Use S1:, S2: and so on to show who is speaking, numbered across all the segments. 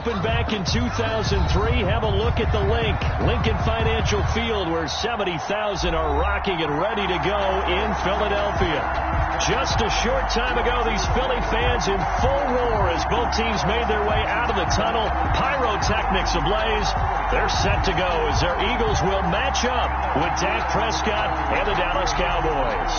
S1: opened back in 2003. Have a look at the link. Lincoln Financial Field, where 70,000 are rocking and ready to go in Philadelphia. Just a short time ago, these Philly fans in full roar as both teams made their way out of the tunnel. Pyrotechnics ablaze. They're set to go as their Eagles will match up with Dak Prescott and the Dallas Cowboys.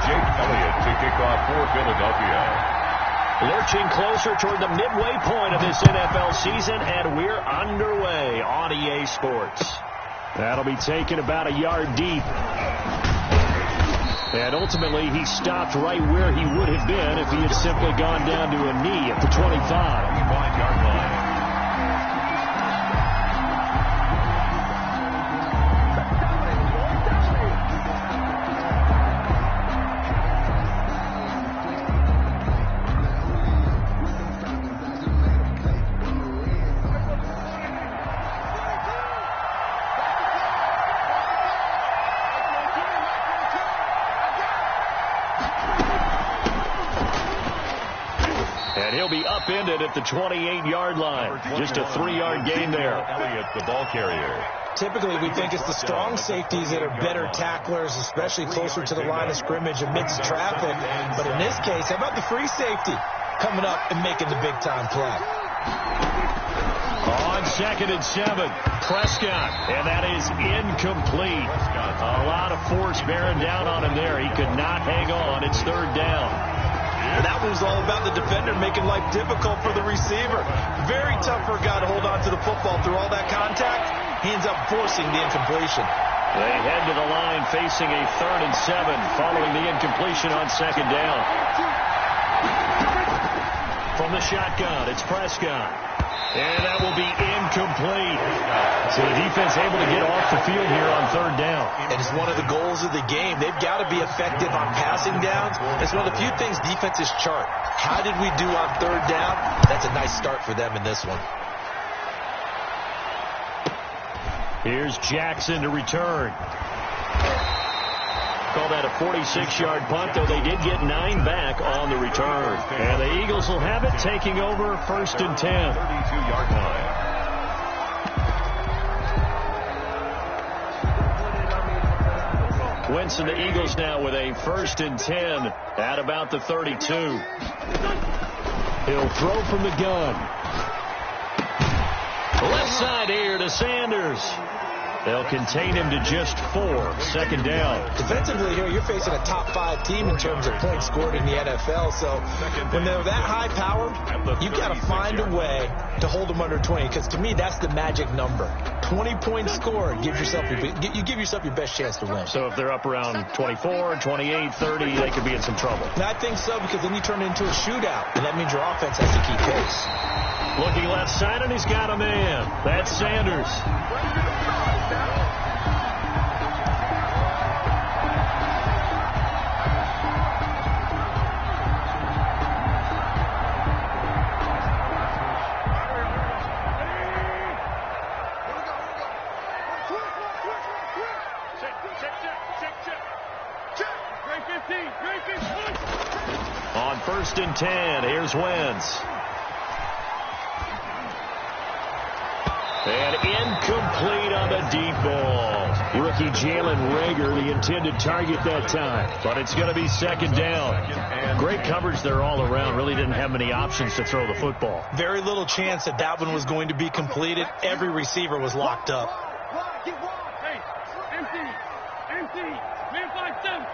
S2: Elliott to kick off for Philadelphia.
S1: Lurching closer toward the midway point of this NFL season, and we're underway on EA Sports. That'll be taken about a yard deep. And ultimately, he stopped right where he would have been if he had simply gone down to a knee at the 25.
S2: 25-yard line.
S1: He'll be upended at the 28-yard line. Just a 3-yard gain there.
S2: Elliott, the ball carrier.
S3: Typically, we think it's the strong safeties that are better tacklers, especially closer to the line of scrimmage amidst traffic. But in this case, how about the free safety coming up and making the big-time play?
S1: On 2nd and 7, Prescott, and that is incomplete. A lot of force bearing down on him there. He could not hang on. It's 3rd down.
S3: That was all about the defender making life difficult for the receiver. Very tough for a guy to hold on to the football through all that contact. He ends up forcing the incompletion.
S1: They head to the line facing a 3rd and 7 following the incompletion on 2nd down. From the shotgun, it's Prescott. And that will be incomplete. So the defense able to get off the field here on 3rd down.
S3: And it's one of the goals of the game. They've got to be effective on passing downs. It's one of the few things defenses chart. How did we do on 3rd down? That's a nice start for them in this one.
S1: Here's Jackson to return. Call that a 46-yard punt, though they did get 9 back on the return. And the Eagles will have it, taking over 1st and 10.
S2: 32-yard line.
S1: Wentz and the Eagles now with a 1st and 10 at about the 32. He'll throw from the gun. Left side here to Sanders. They'll contain him to just 4. 2nd down.
S3: Defensively here, you're facing a top 5 team in terms of points scored in the NFL. So when they're that high powered, you've got to find a way to hold them under 20. Because to me, that's the magic number. 20 points scored. You give yourself your best chance to win.
S1: So if they're up around 24, 28, 30, they could be in some trouble.
S3: And I think so, because then you turn it into a shootout. And that means your offense has to keep pace.
S1: Looking left side, and he's got a man. That's Sanders. On 1st and 10, here's Wentz. And incomplete on the deep ball. Rookie Jalen Reagor, the intended target that time. But it's going to be 2nd down. Great coverage there all around. Really didn't have many options to throw the football.
S3: Very little chance that one was going to be completed. Every receiver was locked up.
S4: Hey, empty. Man 5-7.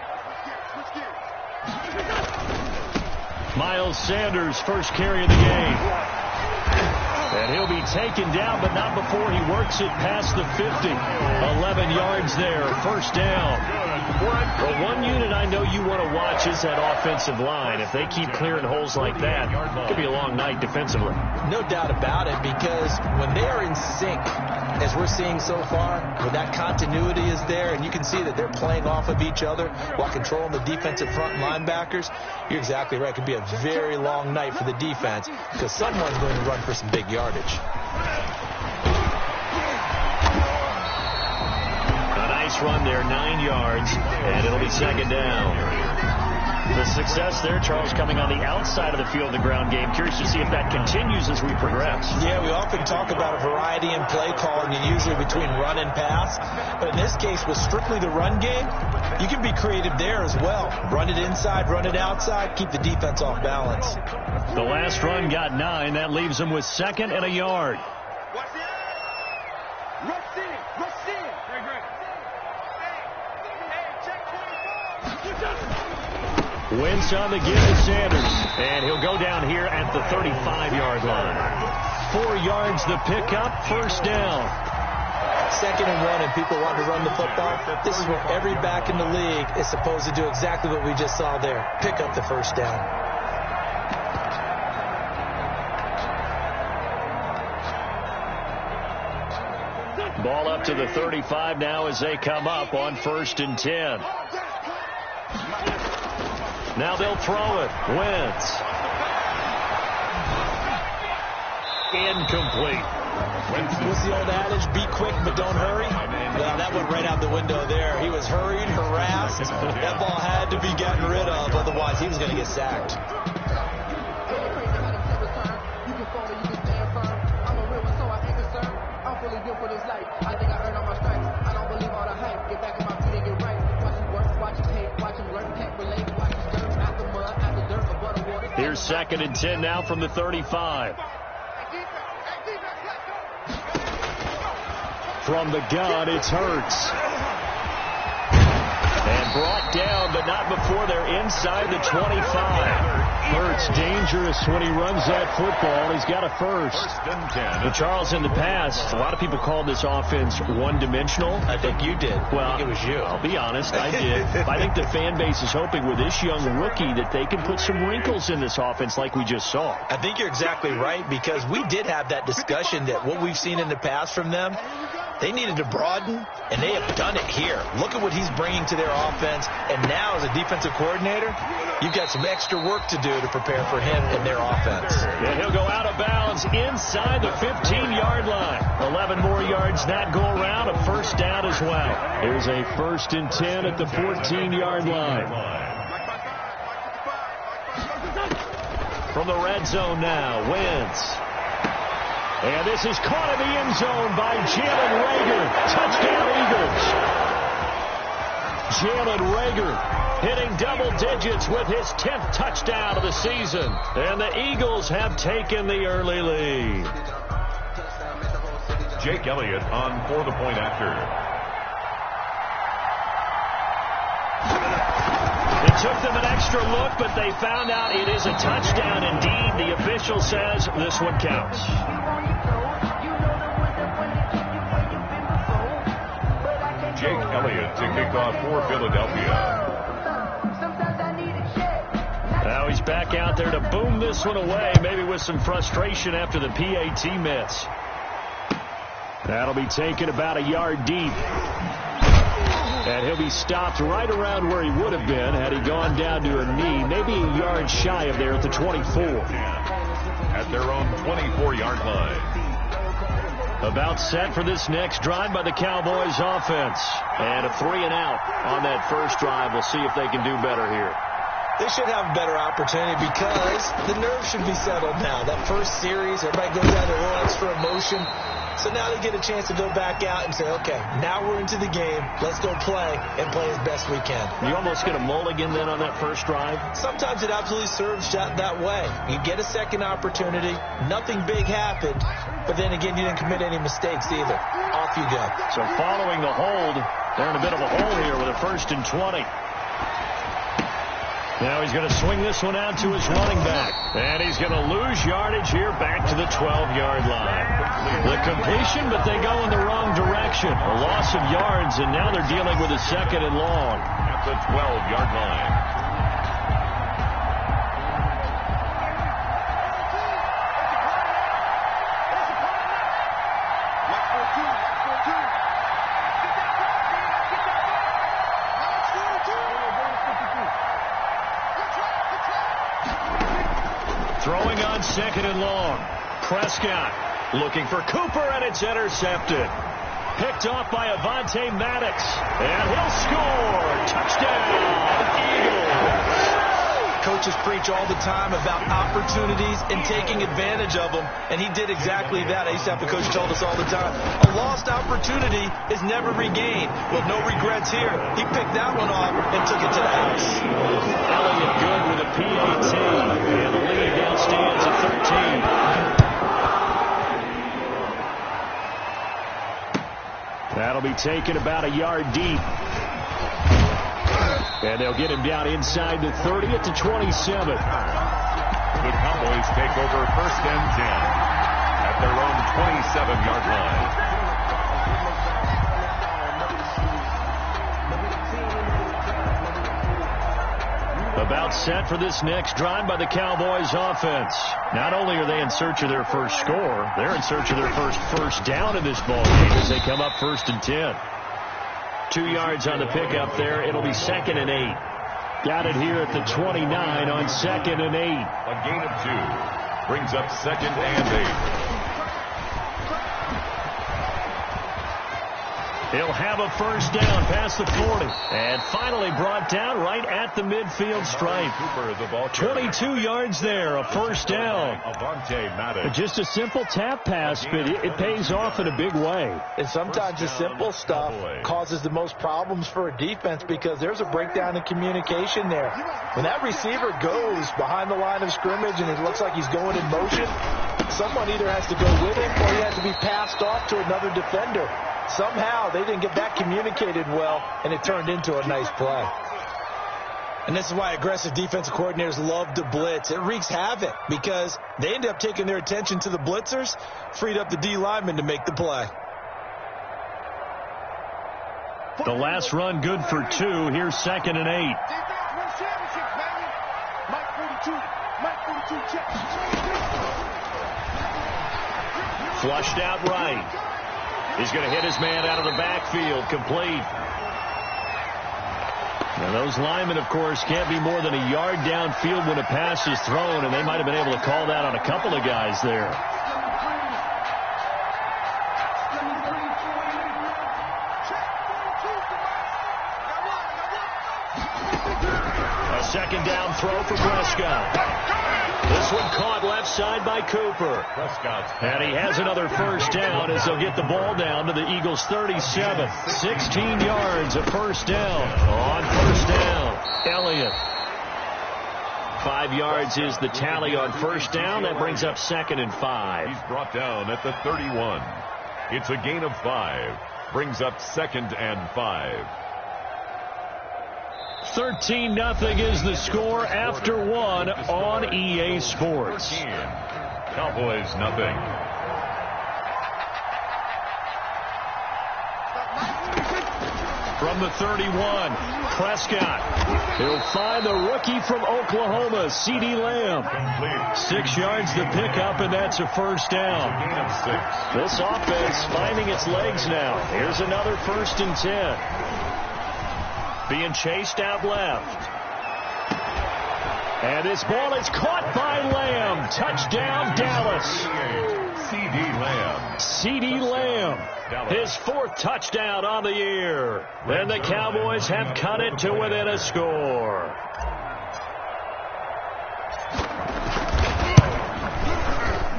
S1: Miles Sanders, first carry of the game. And he'll be taken down, but not before he works it past the 50. 11 yards there, 1st down. Well, one unit I know you want to watch is that offensive line. If they keep clearing holes like that, it could be a long night defensively.
S3: No doubt about it, because when they are in sync, as we're seeing so far, when that continuity is there, and you can see that they're playing off of each other while controlling the defensive front linebackers, you're exactly right. It could be a very long night for the defense, because someone's going to run for some big yardage.
S1: A nice run there, 9 yards, and it'll be 2nd down. The success there, Charles, coming on the outside of the field, the ground game. Curious to see if that continues as we progress.
S3: Yeah, we often talk about a variety in play calling, and usually between run and pass. But in this case, with strictly the run game, you can be creative there as well. Run it inside, run it outside, keep the defense off balance.
S1: The last run got 9. That leaves them with 2nd and a yard. Wentz on the give to Sanders, and he'll go down here at the 35-yard line. 4 yards the pickup, first down.
S3: 2nd and 1, and people want to run the football. This is where every back in the league is supposed to do exactly what we just saw there. Pick up the first down.
S1: Ball up to the 35 now as they come up on 1st and 10. Now they'll throw it. Wentz. Incomplete.
S3: What's the old adage? Be quick, but don't hurry. Well, that went right out the window there. He was hurried, harassed. That ball had to be gotten rid of. Otherwise, he was going to get sacked.
S1: Here's 2nd and 10 now from the 35. From the gun, it's Hurts. And brought down, but not before they're inside the 25. Hurts dangerous when he runs that football. He's got a first.
S2: 1st and 10.
S1: But Charles, in the past, a lot of people called this offense one-dimensional.
S3: I think you did.
S1: Well,
S3: I think it was you.
S1: I'll be honest, I did. I think the fan base is hoping with this young rookie that they can put some wrinkles in this offense like we just saw.
S3: I think you're exactly right, because we did have that discussion that what we've seen in the past from them, they needed to broaden, and they have done it here. Look at what he's bringing to their offense, and now as a defensive coordinator, you've got some extra work to do to prepare for him and their offense.
S1: And he'll go out of bounds inside the 15-yard line. 11 more yards that go around, a first down as well. Here's a 1st and 10 at the 14-yard line. From the red zone now, Wentz. And this is caught in the end zone by Jalen Reagor. Touchdown, Eagles. Jalen Reagor hitting double digits with his 10th touchdown of the season. And the Eagles have taken the early lead.
S2: Jake Elliott on for the point after.
S1: It took them an extra look, but they found out it is a touchdown indeed. The official says this one counts.
S2: Jake Elliott to kick off for Philadelphia.
S1: Now he's back out there to boom this one away, maybe with some frustration after the PAT miss. That'll be taken about a yard deep. And he'll be stopped right around where he would have been had he gone down to a knee, maybe a yard shy of there at the 24.
S2: At their own 24-yard line.
S1: About set for this next drive by the Cowboys offense. And a 3-and-out on that first drive. We'll see if they can do better here.
S3: They should have a better opportunity because the nerves should be settled now. That first series, everybody goes out there a little extra emotion. So now they get a chance to go back out and say, okay, now we're into the game. Let's go play and play as best we can.
S1: You almost get a mulligan then on that first drive?
S3: Sometimes it absolutely serves that way. You get a second opportunity. Nothing big happened. But then again, you didn't commit any mistakes either. Off you go.
S1: So following the hold, they're in a bit of a hole here with a 1st and 20. Now he's going to swing this one out to his running back. And he's going to lose yardage here back to the 12-yard line. The completion, but they go in the wrong direction. A loss of yards, and now they're dealing with a 2nd and long.
S2: At the 12-yard line.
S1: Throwing on 2nd and long. Prescott looking for Cooper, and it's intercepted. Picked off by Avonte Maddox. And he'll score. Touchdown, Eagles.
S3: coaches preach all the time about opportunities and taking advantage of them, and he did exactly that. I used to have a coach tell us all the time, a lost opportunity is never regained. Well, no regrets here. He picked that one off and took it to the house.
S1: Elliott good with a PAT, and the lead now stands at 13. That'll be taken about a yard deep. And they'll get him down inside the 30 at the 27.
S2: The Cowboys take over 1st and 10 at their own 27-yard line.
S1: About set for this next drive by the Cowboys offense. Not only are they in search of their first score, they're in search of their first down in this ball game as they come up 1st and 10. 2 yards on the pickup there. It'll be 2nd and 8. Got it here at the 29 on 2nd and 8.
S2: A gain of 2 brings up 2nd and 8.
S1: He'll have a first down past the 40. And finally brought down right at the midfield stripe. 22 yards there, a first down. Just a simple tap pass, but it pays off in a big way.
S3: And sometimes the simple stuff causes the most problems for a defense because there's a breakdown in communication there. When that receiver goes behind the line of scrimmage and it looks like he's going in motion, someone either has to go with him or he has to be passed off to another defender. Somehow they didn't get that communicated well, and it turned into a nice play. And this is why aggressive defensive coordinators love to blitz. It wreaks havoc because they end up taking their attention to the blitzers, freed up the D lineman to make the play.
S1: The last run good for 2. Here's 2nd and 8. Flushed out right. He's going to hit his man out of the backfield, complete. Now those linemen, of course, can't be more than a yard downfield when a pass is thrown, and they might have been able to call that on a couple of guys there. A 2nd down throw for Prescott. This one caught left side by Cooper. And he has another first down as they'll get the ball down to the Eagles' 37. 16 yards, a first down. On first down, Elliott. 5 yards is the tally on first down. That brings up 2nd and 5.
S2: He's brought down at the 31. It's a gain of 5. Brings up 2nd and 5.
S1: 13-0 is the score after 1 on EA Sports.
S2: 14. Cowboys nothing.
S1: From the 31, Prescott. He'll find the rookie from Oklahoma, CeeDee Lamb. 6 yards to pick up, and that's a first down.
S2: Gain of 6.
S1: This offense finding its legs now. Here's another 1st and 10. Being chased out left. And this ball is caught by Lamb. Touchdown, Dallas.
S2: CeeDee Lamb.
S1: CeeDee Lamb. His 4th touchdown on the year. And the Cowboys have cut it to within a score.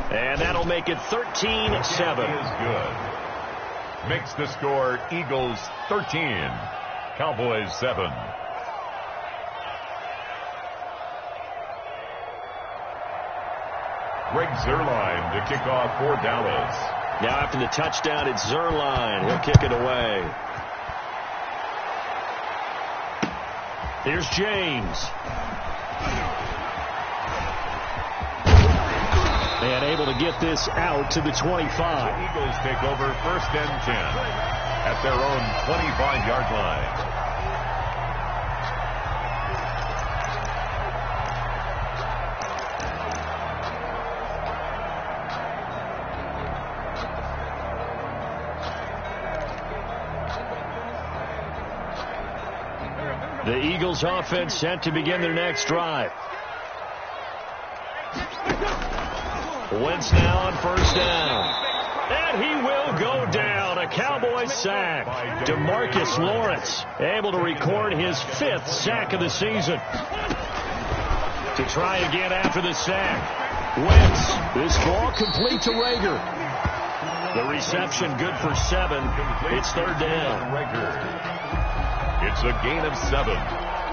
S1: And that'll make it 13-7.
S2: Is good. Makes the score Eagles 13. Cowboys 7. Greg Zuerlein to kick off for Dallas.
S1: Now after the touchdown, it's Zuerlein. He'll kick it away. Here's James. And able to get this out to the 25.
S2: The Eagles take over 1st and 10 at their own 25-yard line.
S1: The Eagles offense set to begin their next drive. Wentz now on first down. And he will go down. A Cowboys sack. DeMarcus Lawrence able to record his 5th sack of the season. To try again after the sack. Wentz. This ball complete to Rager. The reception good for 7. It's third down.
S2: It's a gain of 7.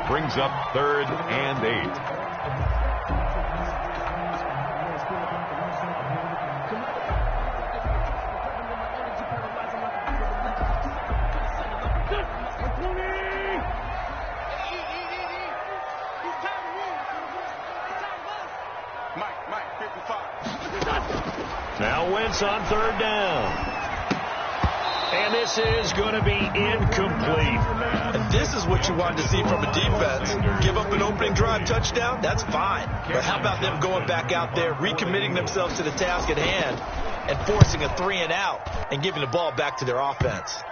S2: Brings up 3rd and 8.
S1: Now Wentz on third down. And this is going to be incomplete.
S3: And this is what you want to see from a defense. Give up an opening drive touchdown, that's fine. But how about them going back out there, recommitting themselves to the task at hand, and forcing a 3-and-out and giving the ball back to their offense.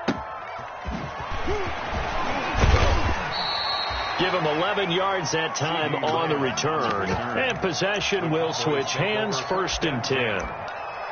S1: Give them 11 yards that time on the return. And possession will switch hands, 1st and 10.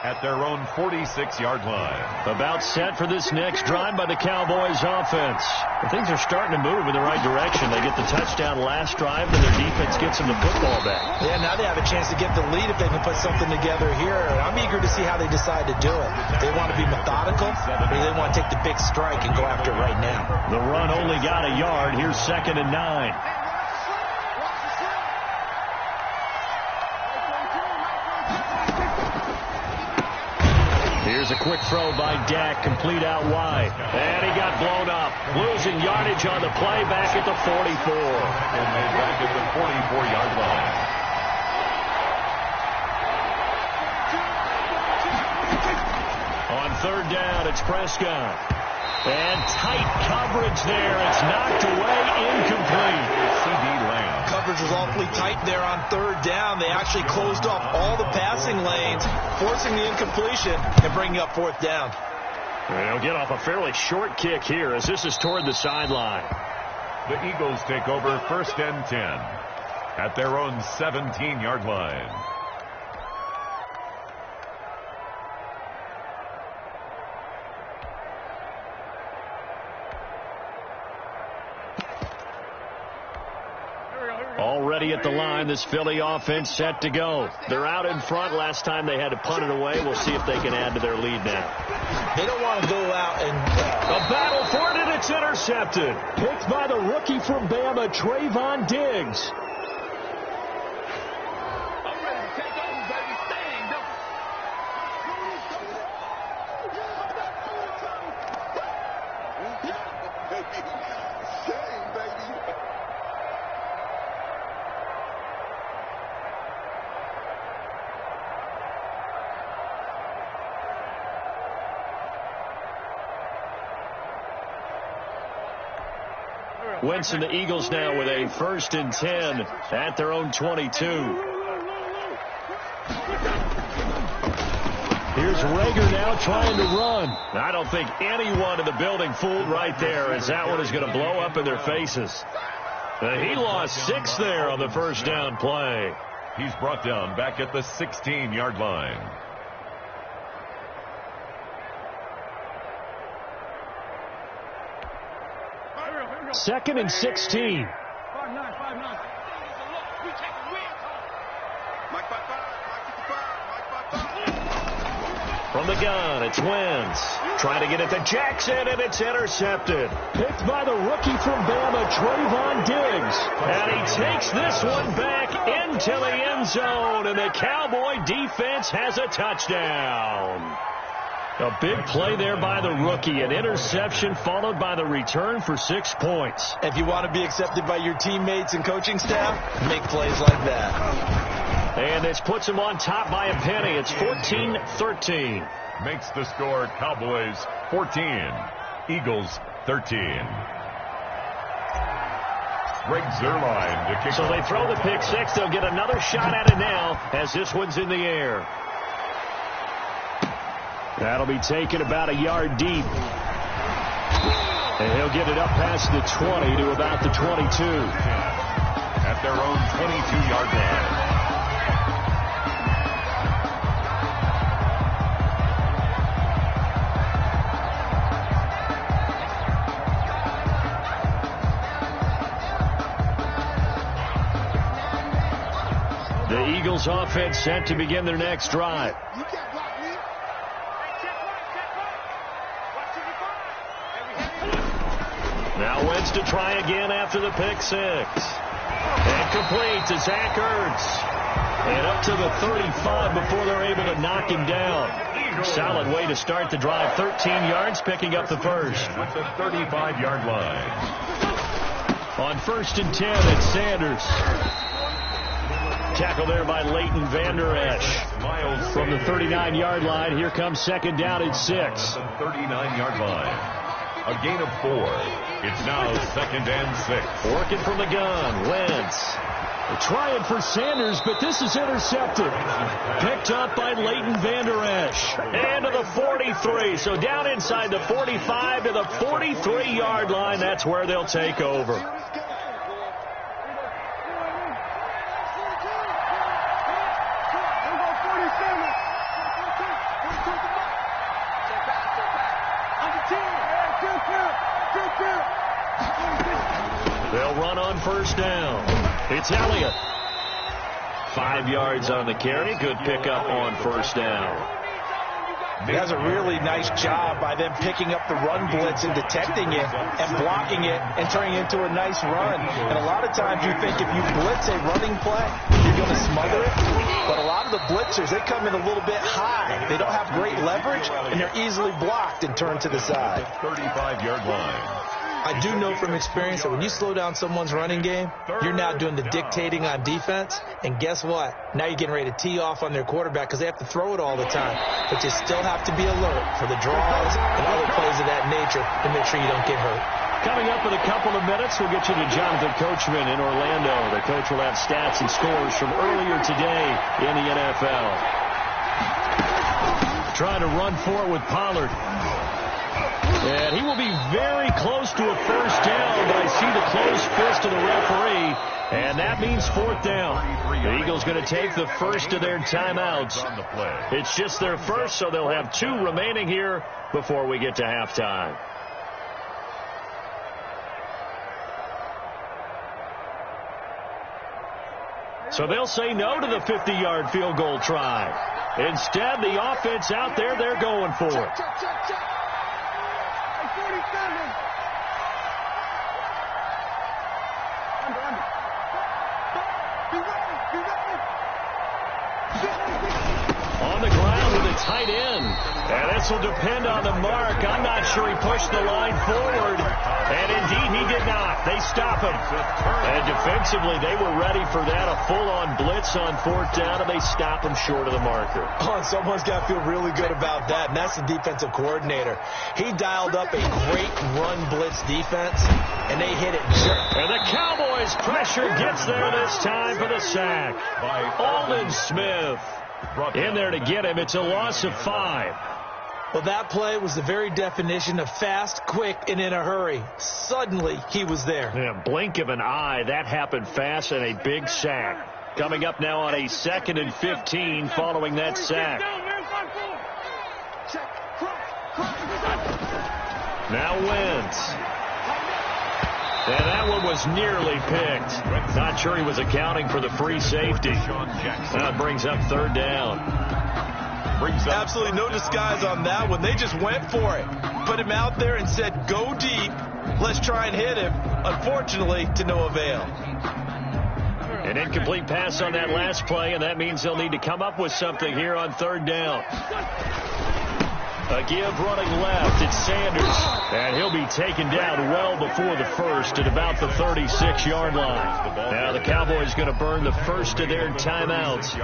S2: At their own 46-yard line.
S1: About set for this next drive by the Cowboys offense. And things are starting to move in the right direction. They get the touchdown last drive, and their defense gets them the football back.
S3: Yeah, now they have a chance to get the lead if they can put something together here. I'm eager to see how they decide to do it. They want to be methodical, or they want to take the big strike and go after it right now.
S1: The run only got a yard. Here's 2nd and 9. Here's a quick throw by Dak, complete out wide. And he got blown up. Losing yardage on the play back at the 44.
S2: And they back at the 44-yard line.
S1: On third down, it's Prescott. And tight coverage there. It's knocked away, incomplete.
S2: C.D. Lamb.
S3: Coverage was awfully tight there on third down. They actually closed off all the passing lanes, forcing the incompletion and bringing up 4th down.
S1: They'll get off a fairly short kick here as this is toward the sideline.
S2: The Eagles take over 1st and 10 at their own 17-yard line.
S1: Already at the line, this Philly offense set to go. They're out in front. Last time they had to punt it away. We'll see if they can add to their lead now.
S3: They don't want to go out and...
S1: A battle for it, and it's intercepted. Picked by the rookie from Bama, Trayvon Diggs. Wentz and the Eagles now with a 1st and 10 at their own 22. Here's Rager now trying to run. I don't think anyone in the building fooled right there, as that one is going to blow up in their faces. He lost 6 there on the 1st down play.
S2: He's brought down back at the 16-yard line.
S1: 2nd and 16. From the gun, it's Wentz. Trying to get it to Jackson, and it's intercepted. Picked by the rookie from Bama, Trayvon Diggs. And he takes this one back into the end zone, and the Cowboy defense has a touchdown. A big play there by the rookie. An interception followed by the return for 6 points.
S3: If you want to be accepted by your teammates and coaching staff, make plays like that.
S1: And this puts him on top by a penny. It's 14-13.
S2: Makes the score Cowboys 14, Eagles 13. Greg Zuerlein to kick.
S1: So they throw the pick 6. They'll get another shot at it now as this one's in the air. That'll be taken about a yard deep. And he'll get it up past the 20 to about the 22.
S2: At their own 22-yard line.
S1: Eagles offense set to begin their next drive. Now Wentz to try again after the pick six. And complete to Zach Ertz. And up to the 35 before they're able to knock him down. Solid way to start the drive. 13 yards, picking up the first.
S2: At the 35-yard line.
S1: On 1st and 10, it's Sanders. Tackle there by Leighton Vander Esch. From the 39-yard line, here comes 2nd down at 6.
S2: At the 39-yard line. A gain of 4. It's now 2nd and 6.
S1: Working from the gun, Wentz. Trying for Sanders, but this is intercepted. Picked up by Leighton Vander Esch. And to the 43. So down inside the 45 to the 43-yard line. That's where they'll take over. They'll run on 1st down. It's Elliott. 5 yards on the carry. Good pickup on 1st down.
S3: He has a really nice job by them picking up the run blitz and detecting it and blocking it and turning it into a nice run. And a lot of times you think if you blitz a running play, you're going to smother it. But a lot of the blitzers, they come in a little bit high. They don't have great leverage, and they're easily blocked and turned to the side.
S2: 35-yard line.
S3: I do know from experience that when you slow down someone's running game, you're now doing the dictating on defense. And guess what? Now you're getting ready to tee off on their quarterback because they have to throw it all the time. But you still have to be alert for the draws and other plays of that nature to make sure you don't get hurt.
S1: Coming up in a couple of minutes, we'll get you to Jonathan Coachman in Orlando. The coach will have stats and scores from earlier today in the NFL. Trying to run for it with Pollard. And he will be very close to a 1st down, but I see the closed fist of the referee, and that means 4th down. The Eagles going to take the first of their timeouts. It's just their first, so they'll have 2 remaining here before we get to halftime. So they'll say no to the 50-yard field goal try. Instead, the offense out there, they're going for it. On the ground with a tight end. And this will depend on the mark. I'm not sure he pushed the line forward. And indeed, he did not. They stop him. And defensively, they were ready for that. A full-on blitz on 4th down, and they stop him short of the marker.
S3: Oh, someone's got to feel really good about that, and that's the defensive coordinator. He dialed up a great run blitz defense, and they hit it.
S1: And the Cowboys' pressure gets there this time for the sack by Aldon Smith. In there to get him. It's a loss of 5.
S3: Well, that play was the very definition of fast, quick, and in a hurry. Suddenly, he was there.
S1: Yeah, blink of an eye. That happened fast and a big sack. Coming up now on a 2nd and 15 following that sack. Now Wentz. And that one was nearly picked. Not sure he was accounting for the free safety. That brings up 3rd down.
S3: Absolutely no disguise on that one. They just went for it. Put him out there and said, go deep. Let's try and hit him. Unfortunately, to no avail.
S1: An incomplete pass on that last play, and that means they'll need to come up with something here on 3rd down. A give running left. It's Sanders. And he'll be taken down well before the first at about the 36-yard line. Now the Cowboys going to burn the first of their timeouts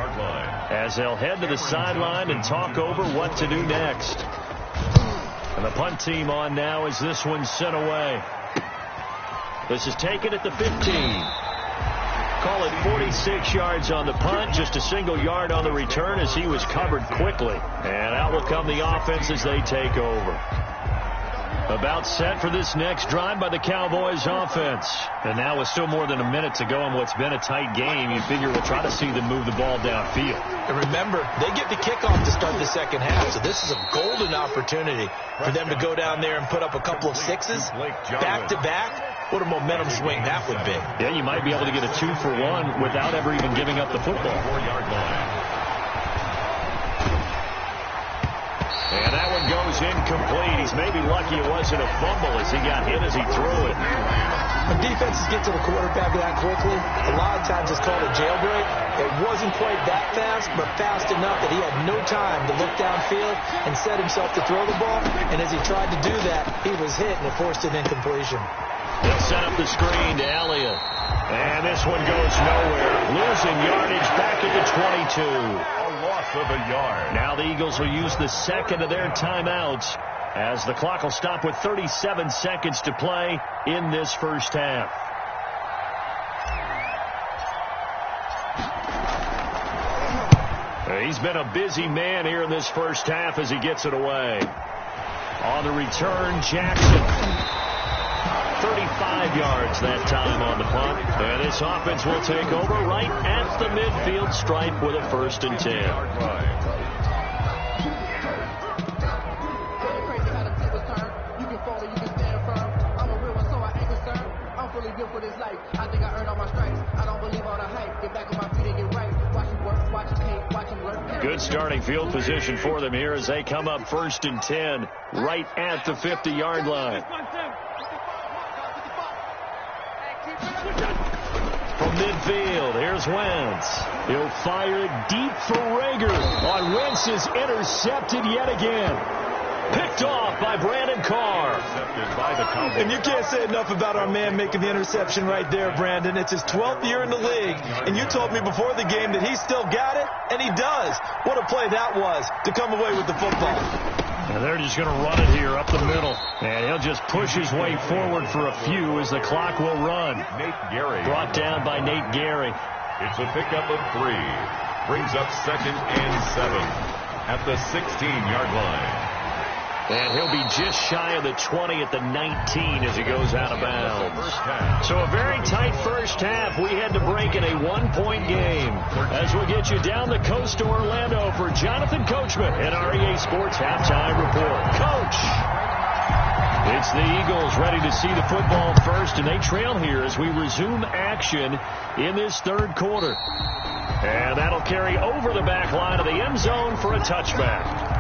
S1: as they'll head to the sideline and talk over what to do next. And the punt team on now as this one's sent away. This is taken at the 15. Call it 46 yards on the punt, just a single yard on the return as he was covered quickly. And out will come the offense as they take over. About set for this next drive by the Cowboys offense. And now with still more than a minute to go in what's been a tight game, you figure we'll try to see them move the ball downfield.
S3: And remember, they get the kickoff to start the second half, so this is a golden opportunity for them to go down there and put up a couple of 6s back-to-back what a momentum swing that would be.
S1: Yeah, you might be able to get a 2-for-1 without ever even giving up the football.
S2: 4-yard line.
S1: And that one goes incomplete. He's maybe lucky it wasn't a fumble as he got hit as he threw it.
S3: When defenses get to the quarterback that quickly, a lot of times it's called a jailbreak. It wasn't quite that fast, but fast enough that he had no time to look downfield and set himself to throw the ball. And as he tried to do that, he was hit and it forced an incompletion.
S1: They'll set up the screen to Elliott. And this one goes nowhere. Losing yardage back at the 22.
S2: A loss of a yard.
S1: Now the Eagles will use the second of their timeouts as the clock will stop with 37 seconds to play in this first half. He's been a busy man here in this first half as he gets it away. On the return, Jackson. 35 yards that time on the punt. And this offense will take over right at the midfield stripe with a 1st and 10. Good starting field position for them here as they come up 1st and 10 right at the 50-yard line. From midfield, here's Wentz. He'll fire it deep for Rager. On Wentz is intercepted yet again. Picked off by Brandon Carr.
S2: Intercepted by the Cowboys.
S3: And you can't say enough about our man making the interception right there, Brandon. It's his 12th year in the league, and you told me before the game that he still got it, and he does. What a play that was to come away with the football.
S1: And they're just going to run it here up the middle. And he'll just push his way forward for a few as the clock will run.
S2: Nate Gary.
S1: Brought down by Nate Gary.
S2: It's a pickup of 3. Brings up 2nd and 7 at the 16-yard line.
S1: And he'll be just shy of the 20 at the 19 as he goes out of bounds. So a very tight first half. We had to break in a 1-point game. As we'll get you down the coast to Orlando for Jonathan Coachman and our EA Sports Halftime Report. Coach! It's the Eagles ready to see the football first, and they trail here as we resume action in this 3rd quarter. And that'll carry over the back line of the end zone for a touchback.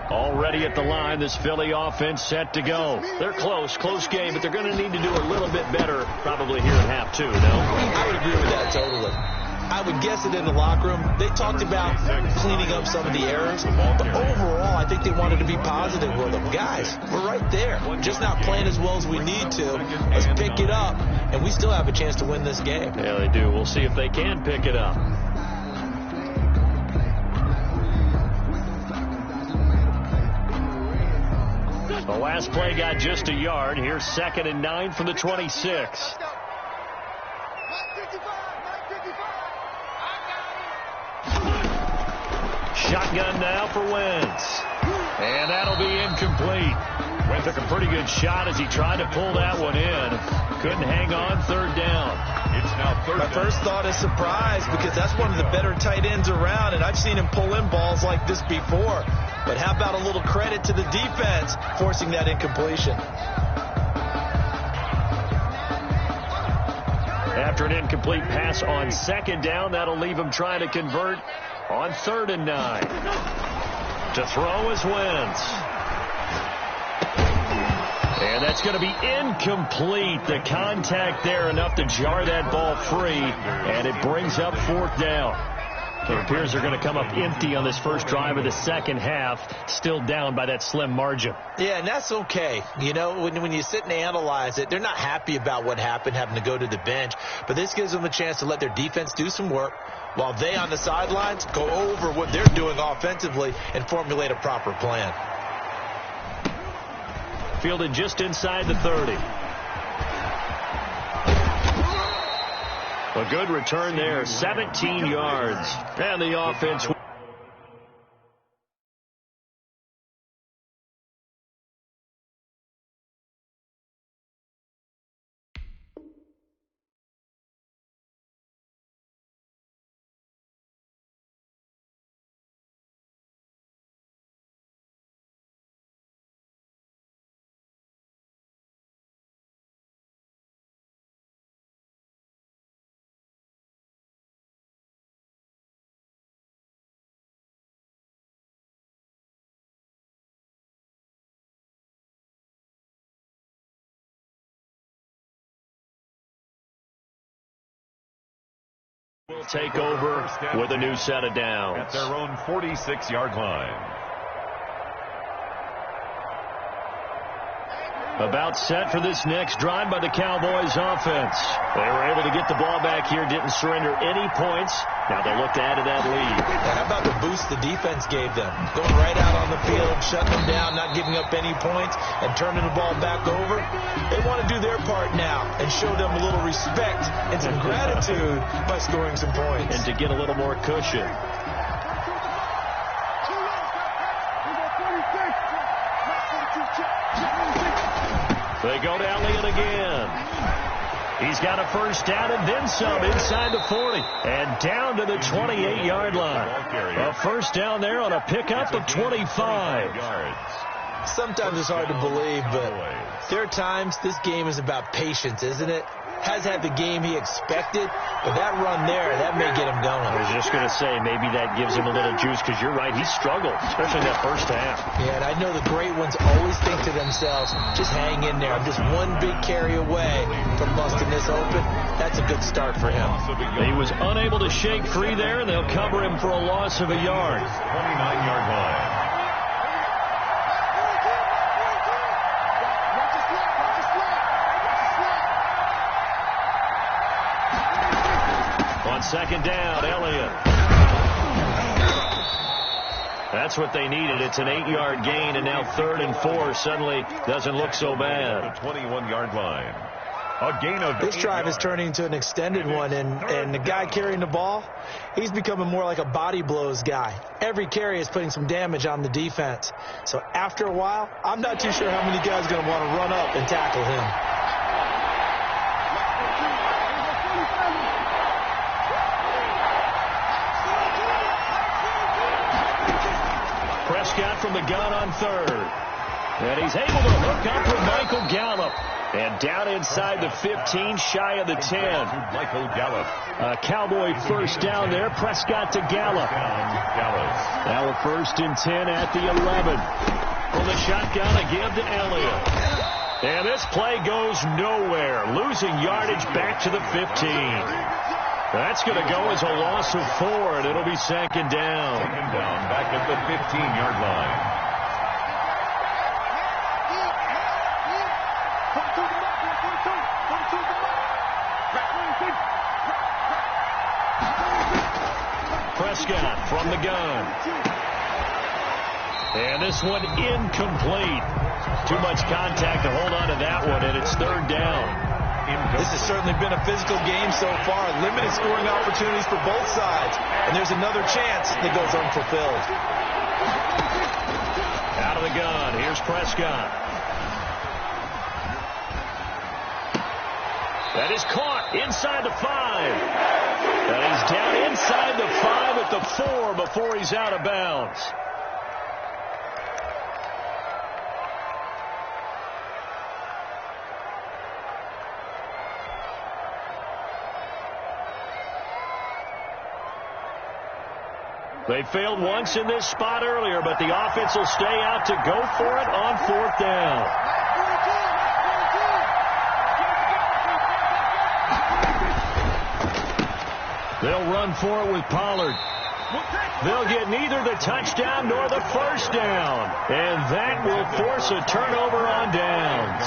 S1: Already at the line, this Philly offense set to go. They're close game, but they're going to need to do a little bit better probably here in half 2, no?
S3: I would agree with that totally. I would guess it in the locker room. They talked about cleaning up some of the errors, but overall, I think they wanted to be positive with them. Guys, we're right there. Just not playing as well as we need to. Let's pick it up, and we still have a chance to win this game.
S1: Yeah, they do. We'll see if they can pick it up. The last play got just a yard. Here's 2nd and 9 from the 26. Shotgun now for Wentz. And that'll be incomplete. Wentz took a pretty good shot as he tried to pull that one in. Couldn't hang on 3rd down.
S2: It's now 3rd
S3: My first thought is surprise because that's one of the better tight ends around, and I've seen him pull in balls like this before. But how about a little credit to the defense forcing that incompletion?
S1: After an incomplete pass on 2nd down, that'll leave him trying to convert on 3rd and 9. To throw is Wentz. And that's going to be incomplete. The contact there enough to jar that ball free, and it brings up 4th down. It appears they're going to come up empty on this first drive of the second half, still down by that slim margin.
S3: Yeah, and that's okay. You know, when you sit and analyze it, they're not happy about what happened, having to go to the bench. But this gives them a chance to let their defense do some work while they on the sidelines go over what they're doing offensively and formulate a proper plan.
S1: Fielded just inside the 30. A good return there, 17 yards. And the offense take over with a new set of downs.
S2: At their own 46-yard line.
S1: About set for this next drive by the Cowboys offense. They were able to get the ball back here, didn't surrender any points. Now they look to add to that lead.
S3: And how about the boost the defense gave them? Going right out on the field, shutting them down, not giving up any points, and turning the ball back over. They want to do their part now and show them a little respect and some gratitude by scoring some points.
S1: And to get a little more cushion. They go to Elliott again. He's got a first down and then some inside the 40. And down to the 28-yard line. A first down there on a pickup of 25.
S3: Sometimes it's hard to believe, but there are times this game is about patience, isn't it? Has had the game he expected, but that run there, that may get him going.
S1: I was just going to say, maybe that gives him a little juice, because you're right, he struggled, especially that first half.
S3: Yeah, and I know the great ones always think to themselves, just hang in there. I'm just one big carry away from busting this open. That's a good start for him.
S1: He was unable to shake free there, and they'll cover him for a loss of a yard.
S2: 29-yard line.
S1: On second down, Elliott. That's what they needed. It's an 8-yard gain, and now 3rd and 4 suddenly doesn't look so bad.
S2: The 21-yard line. A gain of
S3: this drive is turning into an extended one, and the guy carrying the ball, he's becoming more like a body blows guy. Every carry is putting some damage on the defense. So after a while, I'm not too sure how many guys are going to want to run up and tackle him.
S1: Prescott from the gun on 3rd. And he's able to hook up with Michael Gallup. And down inside the 15, shy of the 10.
S2: Michael Gallup.
S1: A Cowboy first down there. Prescott to Gallup. Now a 1st and 10 at the 11. From the shotgun, a give to Elliott. And this play goes nowhere. Losing yardage back to the 15. That's going to go as a loss of 4, and it'll be 2nd down.
S2: 2nd down, back at the 15-yard line.
S1: Prescott from the gun. And this one incomplete. Too much contact to hold on to that one, and it's 3rd down.
S3: This has certainly been a physical game so far. Limited scoring opportunities for both sides. And there's another chance that goes unfulfilled.
S1: Out of the gun. Here's Prescott. That is caught inside the 5. And he's down inside the 5 at the 4 before he's out of bounds. They failed once in this spot earlier, but the offense will stay out to go for it on 4th down. They'll run for it with Pollard. They'll get neither the touchdown nor the first down. And that will force a turnover on downs.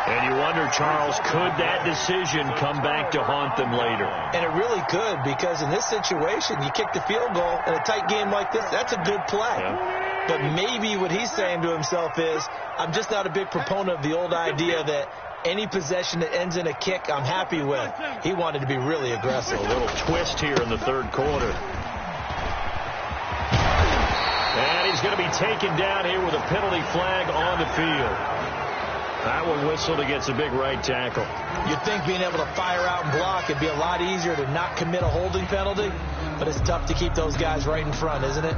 S1: And you wonder, Charles, could that decision come back to haunt them later?
S3: And it really could, because in this situation, you kick the field goal in a tight game like this, that's a good play. Yeah. But maybe what he's saying to himself is, I'm just not a big proponent of the old idea that any possession that ends in a kick, I'm happy with. He wanted to be really aggressive.
S1: A little twist here in the 3rd quarter. And he's going to be taken down here with a penalty flag on the field. That one whistled against a big right tackle.
S3: You'd think being able to fire out and block, it'd be a lot easier to not commit a holding penalty, but it's tough to keep those guys right in front, isn't it?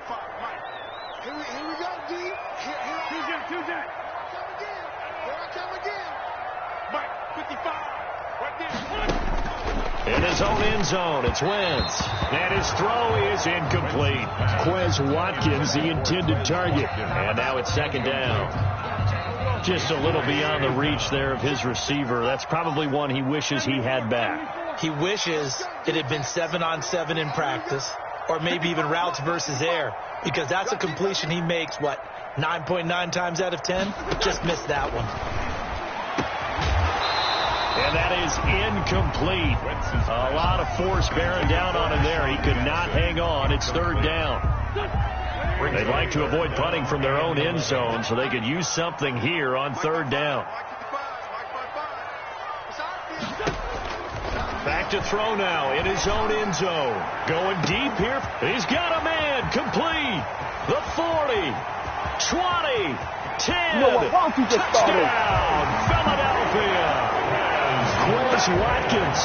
S4: Here we go, D. Choose that. Here I come again. Mike, 55. Right there.
S1: In his own end zone, it's Wentz. And his throw is incomplete. Quez Watkins, the intended target. And now it's second down. Just a little beyond the reach there of his receiver. That's probably one he wishes he had back.
S3: He wishes it had been 7-on-7 in practice, or maybe even routes versus air, because that's a completion he makes, 9.9 times out of 10? Just missed that one.
S1: And that is incomplete. A lot of force bearing down on him there. He could not hang on. It's third down. They'd like to avoid punting from their own end zone so they could use something here on third down. Back to throw now in his own end zone. Going deep here. He's got a man. Complete. The 40. 20. 10. Touchdown. Philadelphia. Quez Watkins,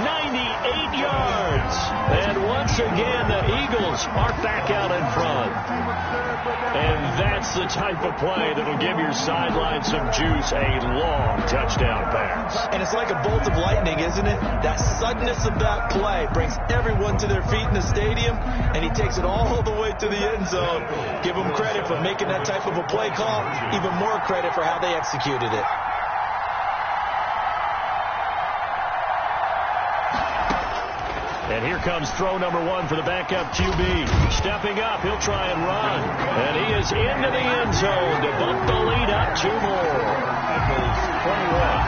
S1: 98 yards. And once again, the Eagles are back out in front. And that's the type of play that'll give your sideline some juice, a long touchdown pass.
S3: And it's like a bolt of lightning, isn't it? That suddenness of that play brings everyone to their feet in the stadium, and he takes it all the way to the end zone. Give him credit for making that type of a play call, even more credit for how they executed it.
S1: And here comes throw number one for the backup QB. Stepping up, he'll try and run. And he is into the end zone to bump the lead up 2 more.
S2: Eagles 21,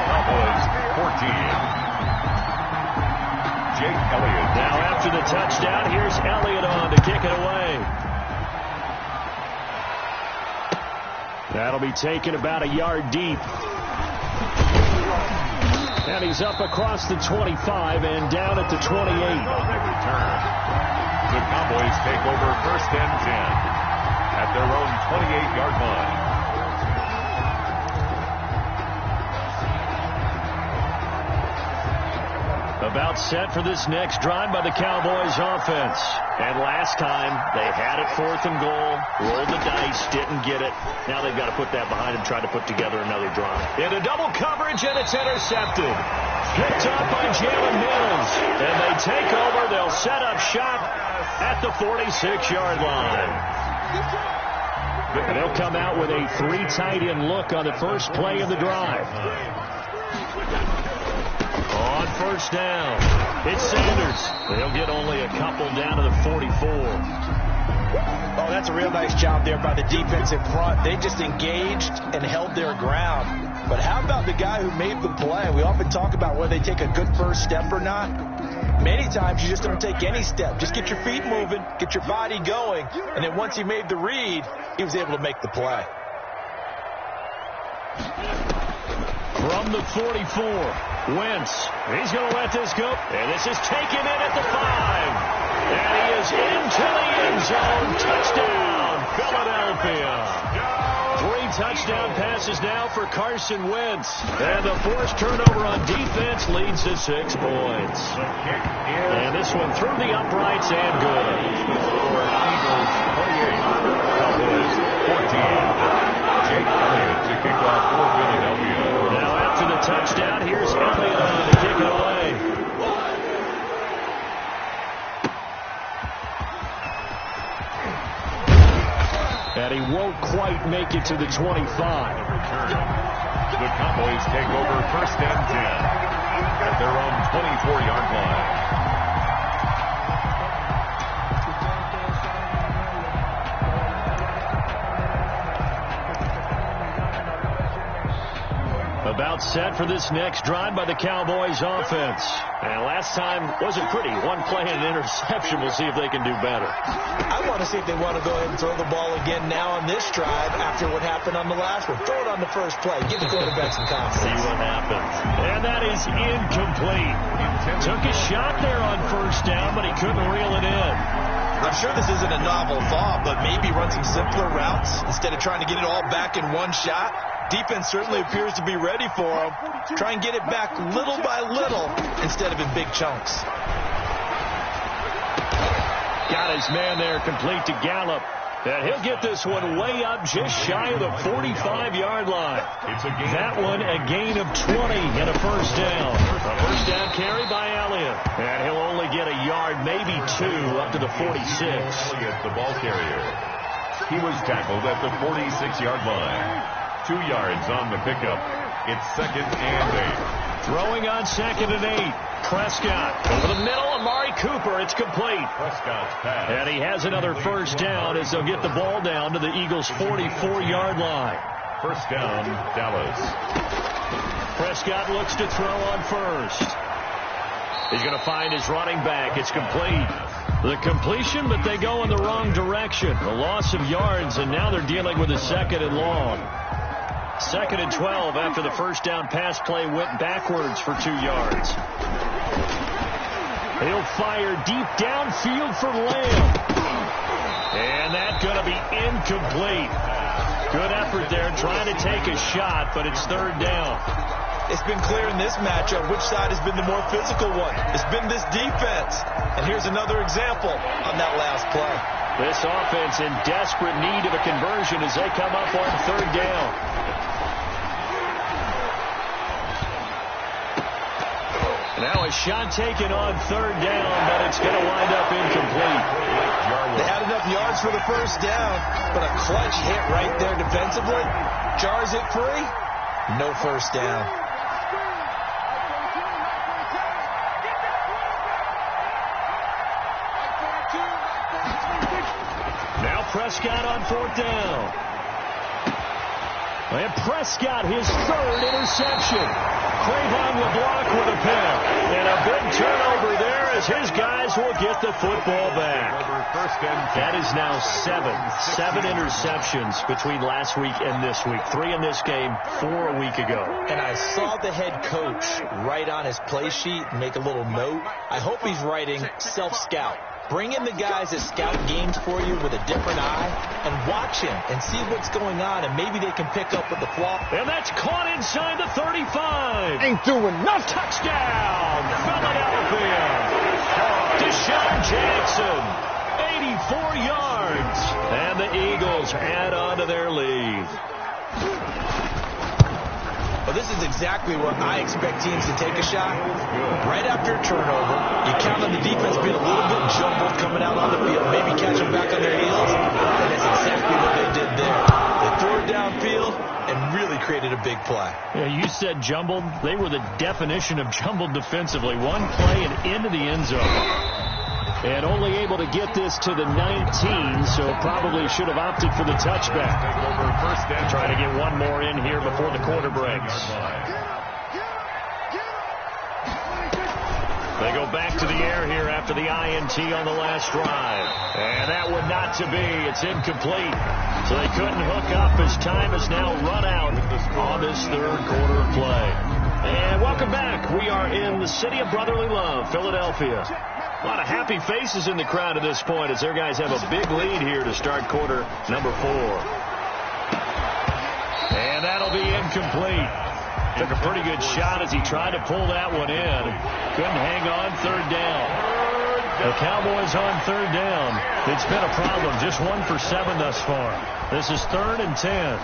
S2: Cowboys 14. Jake Elliott.
S1: Now after the touchdown, here's Elliott on to kick it away. That'll be taken about a yard deep. And he's up across the 25 and down at the 28.
S2: The Cowboys take over first and 10 at their own 28-yard line.
S1: About set for this next drive by the Cowboys offense. And last time, they had it 4th and goal, rolled the dice, didn't get it. Now they've got to put that behind them, try to put together another drive. Into double coverage, and it's intercepted. Picked up by Jalen Mills. And they take over. They'll set up shop at the 46-yard line. And they'll come out with a 3 tight end look on the first play of the drive. On first down, it's Sanders. They'll get only a couple down to the 44.
S3: Oh, that's a real nice job there by the defense in front. They just engaged and held their ground. But how about the guy who made the play? We often talk about whether they take a good first step or not. Many times you just don't take any step. Just get your feet moving, get your body going, and then once he made the read, he was able to make the play.
S1: From the 44, Wentz. He's going to let this go. And this is taken in at the 5. And he is into the end zone. Touchdown, Philadelphia. 3 touchdown passes now for Carson Wentz. And the forced turnover on defense leads to 6 points. And this one through the uprights and good.
S2: Eagles 28, Cowboys 14. Jake Elliott to kick off for Philadelphia.
S1: Now after the touchdown, here's Elliott on to kick it away. And he won't quite make it to the 25.
S2: The Cowboys take over first and 10 at their own 24-yard line.
S1: About set for this next drive by the Cowboys offense. And last time wasn't pretty. 1 play and an interception. We'll see if they can do better.
S3: I want to see if they want to go ahead and throw the ball again now on this drive after what happened on the last one. Throw it on the first play. Give the quarterback some confidence.
S1: See what happens. And that is incomplete. Took a shot there on first down, but he couldn't reel it in.
S3: I'm sure this isn't a novel thought, but maybe run some simpler routes instead of trying to get it all back in one shot. Defense certainly appears to be ready for him. Try and get it back little by little instead of in big chunks.
S1: Got his man there, complete to Gallup. And he'll get this one way up just shy of the 45-yard line. That one a gain of 20 and a first down. A first down carry by Elliott. And he'll only get a yard, maybe two, up to the 46.
S2: Elliott, the ball carrier. He was tackled at the 46-yard line. 2 yards on the pickup. It's 2nd and 8.
S1: Throwing on 2nd and 8. Prescott over the middle. Amari Cooper. It's complete.
S2: Prescott's pass.
S1: And he has another first down as they'll get the ball down to the Eagles' 44-yard line.
S2: First down, Dallas.
S1: Prescott looks to throw on first. He's going to find his running back. It's complete. The completion, but they go in the wrong direction. A loss of yards, and now they're dealing with a 2nd and long. 2nd and 12 after the first down pass play went backwards for 2 yards. He'll fire deep downfield for Lamb. And that's going to be incomplete. Good effort there trying to take a shot, but it's 3rd down.
S3: It's been clear in this matchup which side has been the more physical one. It's been this defense. And here's another example on that last play.
S1: This offense in desperate need of a conversion as they come up on 3rd down. Now a shot taken on 3rd down, but it's going to wind up incomplete.
S3: They had enough yards for the first down, but a clutch hit right there defensively jars it free. No first down.
S1: Now Prescott on 4th down. And Prescott, his 3rd interception. Cravon LeBlanc with a pick. And a big turnover there as his guys will get the football back. That is now 7 interceptions between last week and this week. 3 in this game, 4 a week ago.
S3: And I saw the head coach write on his play sheet and make a little note. I hope he's writing self-scout. Bring in the guys that scout games for you with a different eye and watch him and see what's going on, and maybe they can pick up with the flaw.
S1: And that's caught inside the 35.
S4: Ain't doing nothing.
S1: Touchdown, Philadelphia. Deshaun Jackson, 84 yards. And the Eagles add on to their lead.
S3: Well, this is exactly where I expect teams to take a shot. Right after a turnover, you count on the defense being a little bit jumbled coming out on the field, maybe catch them back on their heels, and that's exactly what they did there. They threw it downfield and really created a big play.
S1: Yeah, you said jumbled. They were the definition of jumbled defensively. One play and into the end zone. And only able to get this to the 19, so probably should have opted for the touchback. Trying to get one more in here before the quarter breaks. They go back to the air here after the INT on the last drive. And that one not to be. It's incomplete. So they couldn't hook up as time has now run out on this 3rd quarter of play. And welcome back. We are in the city of brotherly love, Philadelphia. A lot of happy faces in the crowd at this point as their guys have a big lead here to start quarter number 4. And that'll be incomplete. Took a pretty good shot as he tried to pull that one in. Couldn't hang on 3rd down. The Cowboys on 3rd down. It's been a problem. Just 1 for 7 thus far. This is 3rd and 10.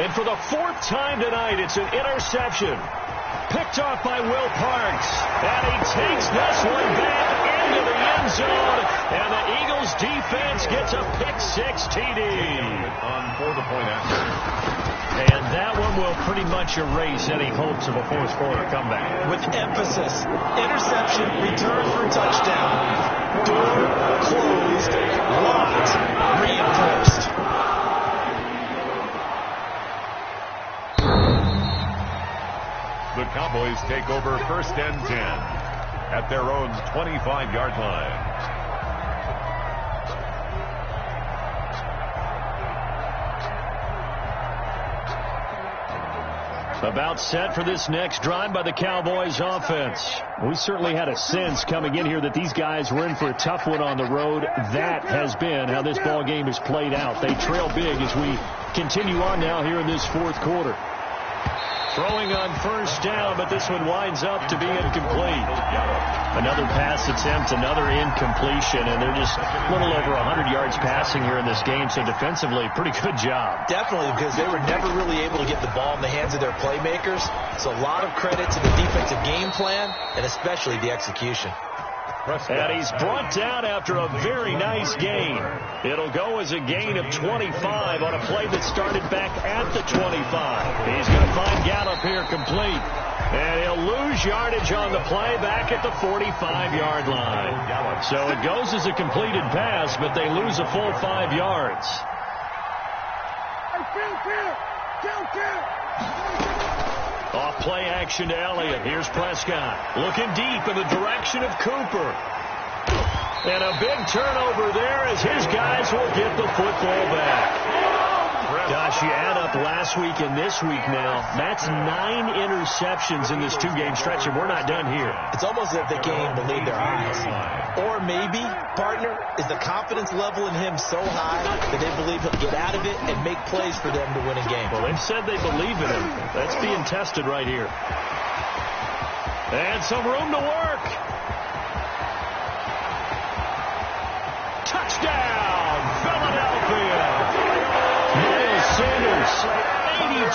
S1: And for the 4th time tonight, it's an interception. Picked off by Will Parks. And he takes this one back into the end zone. And the Eagles defense gets a pick-6 TD.
S2: On for the point after.
S1: And that one will pretty much erase any hopes of a 4th quarter comeback.
S3: With emphasis, interception, return for touchdown. Door closed, locked, reinforced.
S2: The Cowboys take over 1st and 10 at their own 25-yard line.
S1: About set for this next drive by the Cowboys offense. We certainly had a sense coming in here that these guys were in for a tough one on the road. That has been how this ball game has played out. They trail big as we continue on now here in this 4th quarter. Throwing on 1st down, but this one winds up to be incomplete. Another pass attempt, another incompletion, and they're just a little over 100 yards passing here in this game, so defensively, pretty good job.
S3: Definitely, because they were never really able to get the ball in the hands of their playmakers, so a lot of credit to the defensive game plan, and especially the execution.
S1: And he's brought down after a very nice gain. It'll go as a gain of 25 on a play that started back at the 25. He's going to find Gallup here complete. And he'll lose yardage on the play back at the 45-yard line. So it goes as a completed pass, but they lose a full 5 yards. Off play action to Elliott. Here's Prescott. Looking deep in the direction of Cooper. And a big turnover there as his guys will get the football back. Gosh, you add up last week and this week now, that's 9 interceptions in this 2-game stretch, and we're not done here.
S3: It's almost as if they can't even believe their eyes. Or maybe, partner, is the confidence level in him so high that they believe he'll get out of it and make plays for them to win a game.
S1: Well, they've said they believe in him. That's being tested right here. And some room to work. Touchdown, Philadelphia. Miles Sanders,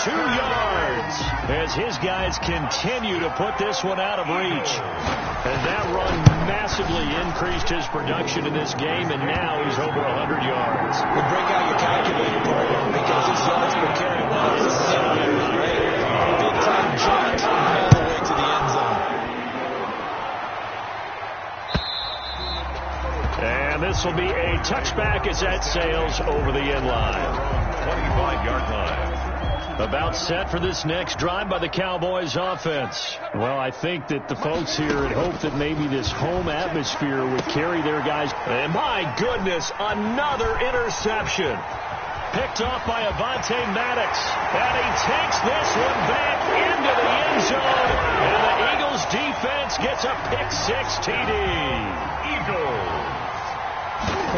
S1: 82 yards, as his guys continue to put this one out of reach. And that run massively increased his production in this game, and now he's over 100 yards.
S3: Well, break out your calculator, partner, because this yards per carry was a big-time jaunt all the way to the end zone.
S1: And this will be a touchback as that sails over the end line.
S2: 25-yard line.
S1: About set for this next drive by the Cowboys offense. Well, I think that the folks here had hoped that maybe this home atmosphere would carry their guys. And my goodness, another interception. Picked off by Avonte Maddox. And he takes this one back into the end zone. And the Eagles defense gets a pick-6 TD.
S2: Eagles.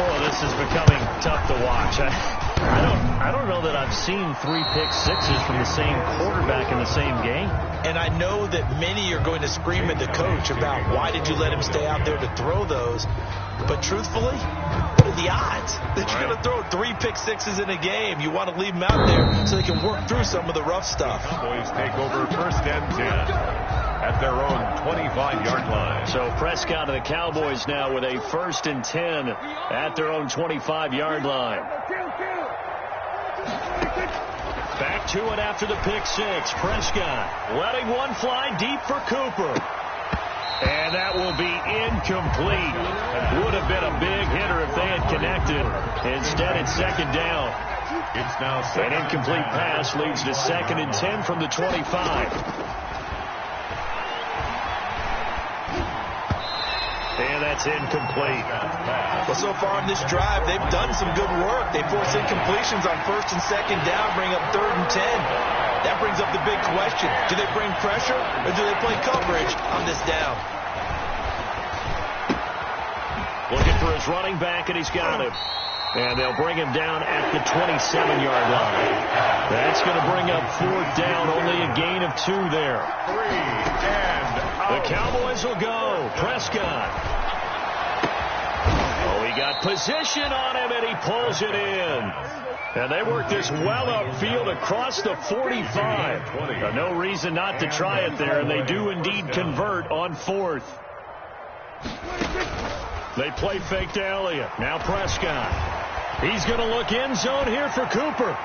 S1: Oh, this is becoming tough to watch. I don't know that I've seen 3 pick-6s from the same quarterback in the same game.
S3: And I know that many are going to scream at the coach about why did you let him stay out there to throw those. But truthfully, what are the odds that you're going to throw 3 pick-6s in a game? You want to leave them out there so they can work through some of the rough stuff.
S2: Cowboys take over 1st and 10 at their own 25-yard line.
S1: So Prescott and the Cowboys now with a 1st and 10 at their own 25-yard line. Back to it after the pick-6. Prescott letting one fly deep for Cooper. And that will be incomplete. Would have been a big hitter if they had connected. Instead, it's 2nd down.
S2: It's now
S1: an incomplete pass leads to 2nd and 10 from the 25. And that's incomplete.
S3: Well, so far on this drive, they've done some good work. They force incompletions on 1st and 2nd down, bring up 3rd and 10. That brings up the big question. Do they bring pressure or do they play coverage on this down?
S1: Looking for his running back, and he's got him. And they'll bring him down at the 27-yard line. That's going to bring up 4th down, only a gain of 2 there.
S2: 3 and out.
S1: The Cowboys will go. Prescott. Oh, he got position on him, and he pulls it in. And they work this well upfield across the 45. No reason not to try it there, and they do indeed convert on 4th. They play fake to Elliott. Now Prescott. He's going to look end zone here for Cooper.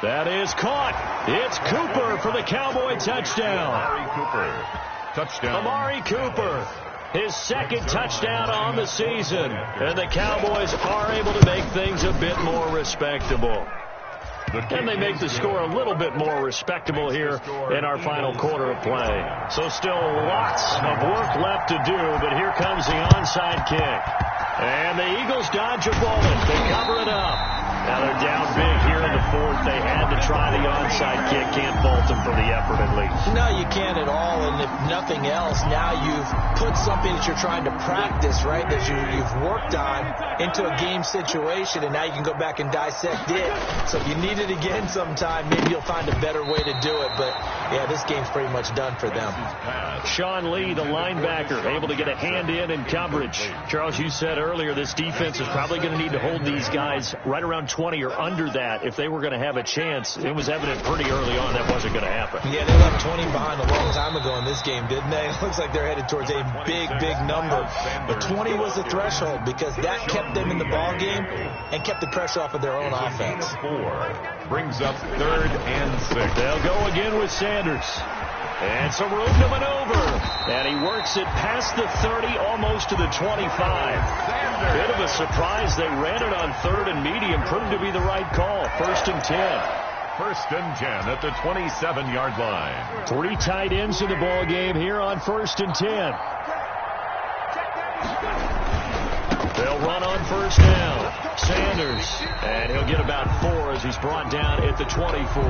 S1: That is caught. It's Cooper for the Cowboy touchdown.
S2: Amari Cooper. Touchdown.
S1: Amari Cooper. His 2nd touchdown on the season. And the Cowboys are able to make things a bit more respectable. And they make the score a little bit more respectable here in our final quarter of play. So still lots of work left to do, but here comes the onside kick. And the Eagles dodge a bullet. They cover it up. Now they're down big here in the 4th. They had to try the onside kick. Can't fault them for the effort at least.
S3: No, you can't at all. And if nothing else, now you've put something that you're trying to practice, right, that you've worked on into a game situation, and now you can go back and dissect it. So if you need it again sometime, maybe you'll find a better way to do it. But yeah, this game's pretty much done for them.
S1: Sean Lee, the linebacker, able to get a hand in coverage. Charles, you said earlier this defense is probably going to need to hold these guys right around 20 or under that if they were going to have a chance. It was evident pretty early on that wasn't going to happen.
S3: Yeah, they left 20 behind a long time ago in this game, didn't they? It looks like they're headed towards a big, big number. But 20 was the threshold because that kept them in the ball game and kept the pressure off of their own offense.
S2: 4 brings up 3rd and 6.
S1: They'll go again with Sanders. And some room to maneuver. And he works it past the 30, almost to the 25. Bit of a surprise. They ran it on 3rd and medium. Proved to be the right call. 1st and 10.
S2: 1st and 10 at the 27-yard line.
S1: 3 tight ends in the ball game here on 1st and 10. They'll run on 1st down. Sanders. And he'll get about 4 as he's brought down at the 24.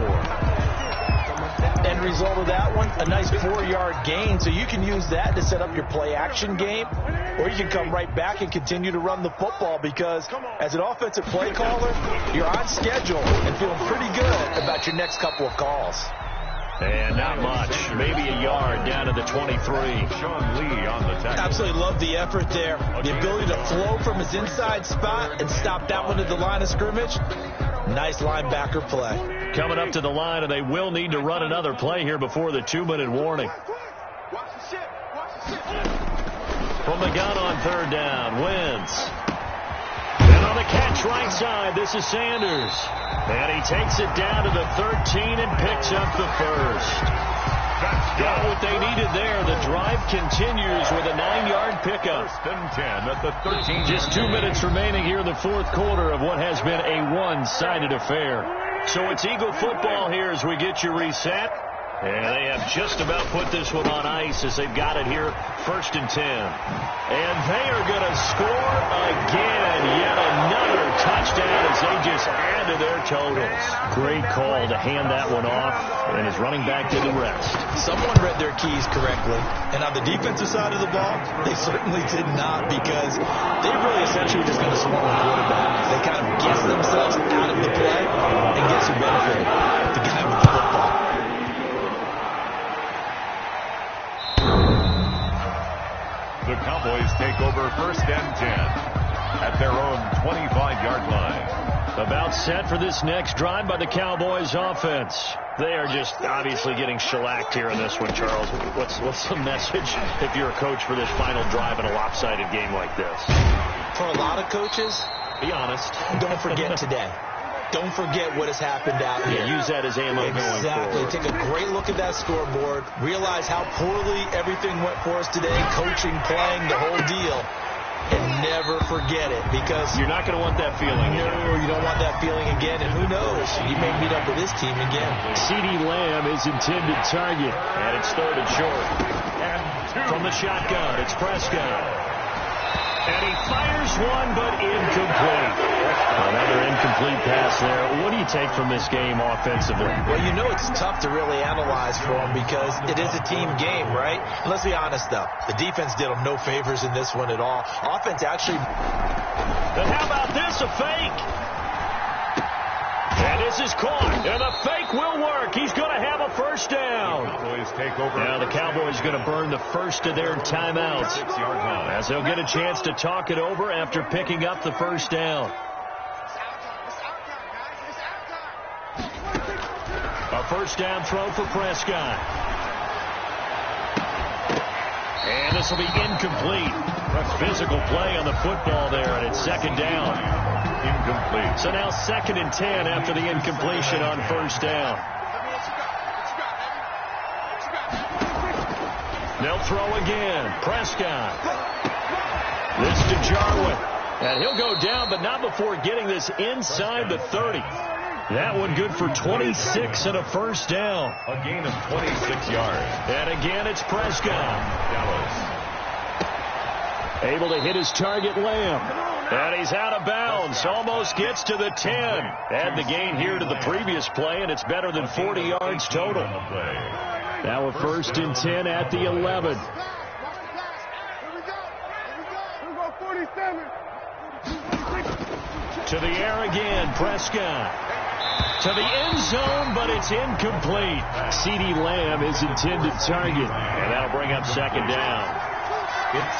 S3: End result of that one, a nice 4-yard gain. So you can use that to set up your play-action game, or you can come right back and continue to run the football because as an offensive play caller, you're on schedule and feeling pretty good about your next couple of calls.
S1: And not much. Maybe a yard down to the 23.
S2: Sean Lee on the tackle.
S3: Absolutely love the effort there. The ability to flow from his inside spot and stop that one at the line of scrimmage. Nice linebacker play.
S1: Coming up to the line, and they will need to run another play here before the 2-minute warning. From the gun on 3rd down, wins. And on the catch right side, this is Sanders. And he takes it down to the 13 and picks up the 1st. Got what they needed there. The drive continues with a 9-yard pickup.
S2: 1st and 10 at the 13.
S1: Just 2 minutes remaining here in the 4th quarter of what has been a one-sided affair. So it's Eagle football here as we get you reset. And they have just about put this one on ice as they've got it here, 1st and 10. And they are going to score again. Yet another touchdown as they just add to their totals. Great call to hand that one off, and his running back did the rest.
S3: Someone read their keys correctly. And on the defensive side of the ball, they certainly did not because they really essentially were just going to swarm the quarterback. They kind of guessed themselves out of the play, and guess who benefited? The guy with the football.
S2: The Cowboys take over 1st and 10 at their own 25-yard line.
S1: About set for this next drive by the Cowboys offense. They are just obviously getting shellacked here in this one, Charles. What's the message if you're a coach for this final drive in a lopsided game like this?
S3: For a lot of coaches,
S1: be honest.
S3: Don't forget today. Don't forget what has happened out here.
S1: Yeah, use that as ammo going forward.
S3: Exactly. Take a great look at that scoreboard. Realize how poorly everything went for us today. Coaching, playing, the whole deal. And never forget it because
S1: you're not going to want that feeling.
S3: No, you don't want that feeling again. And who knows? You may meet up with this team again.
S1: CeeDee Lamb is intended target. And it's 3rd and short. From the shotgun, it's Prescott. And he fires one, but incomplete. Another incomplete pass there. What do you take from this game offensively?
S3: Well, you know it's tough to really analyze for them because it is a team game, right? And let's be honest, though. The defense did them no favors in this one at all. Offense actually...
S1: And how about this? A fake. And this is caught. And the fake will work. He's going to have a 1st down.
S2: The Cowboys take over.
S1: Now the Cowboys going to burn the first of their timeouts as they'll get a chance to talk it over after picking up the 1st down. A 1st down throw for Prescott. And this will be incomplete. A physical play on the football there, and it's 2nd down.
S2: Incomplete.
S1: So now 2nd and 10 after the incompletion on 1st down. They'll throw again. Prescott. This to Jarwin. And he'll go down, but not before getting this inside the 30. That one good for 26 and a 1st down.
S2: A gain of 26 yards.
S1: And again, it's Prescott.
S2: Dallas.
S1: Able to hit his target, Lamb. And he's out of bounds. Almost gets to the 10. Add the gain here to the previous play, and it's better than 40 yards total. Now a 1st and 10 at the 11. To the air again, Prescott. To the end zone, but it's incomplete. CeeDee Lamb is intended target, and that'll bring up second down.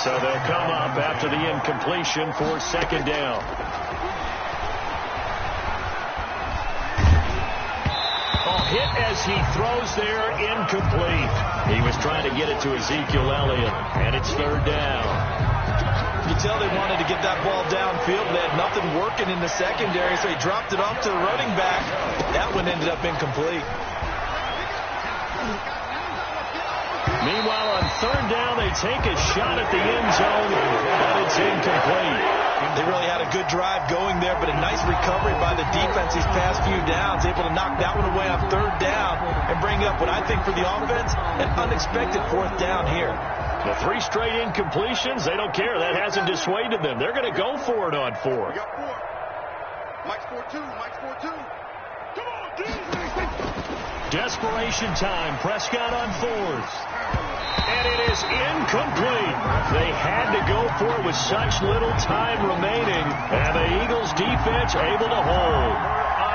S1: So they'll come up after the incompletion for second down. Hit as he throws there, incomplete. He was trying to get it to Ezekiel Elliott, and it's third down.
S3: You tell they wanted to get that ball downfield. They had nothing working in the secondary, so he dropped it off to the running back. That one ended up incomplete.
S1: Meanwhile, on third down, they take a shot at the end zone, but it's incomplete.
S3: They really had a good drive going there, but a nice recovery by the defense these past few downs, able to knock that one away on third down and bring up what I think for the offense, an unexpected fourth down here.
S1: The 3 straight incompletions, they don't care. That hasn't dissuaded them. They're going to go for it on fourth.
S4: We got 4. Mike's 4-2. Mike's 4-2. Come on, dude.
S1: Desperation time. Prescott on fourth. And it is incomplete. They had to go for it with such little time remaining. And the Eagles defense able to hold.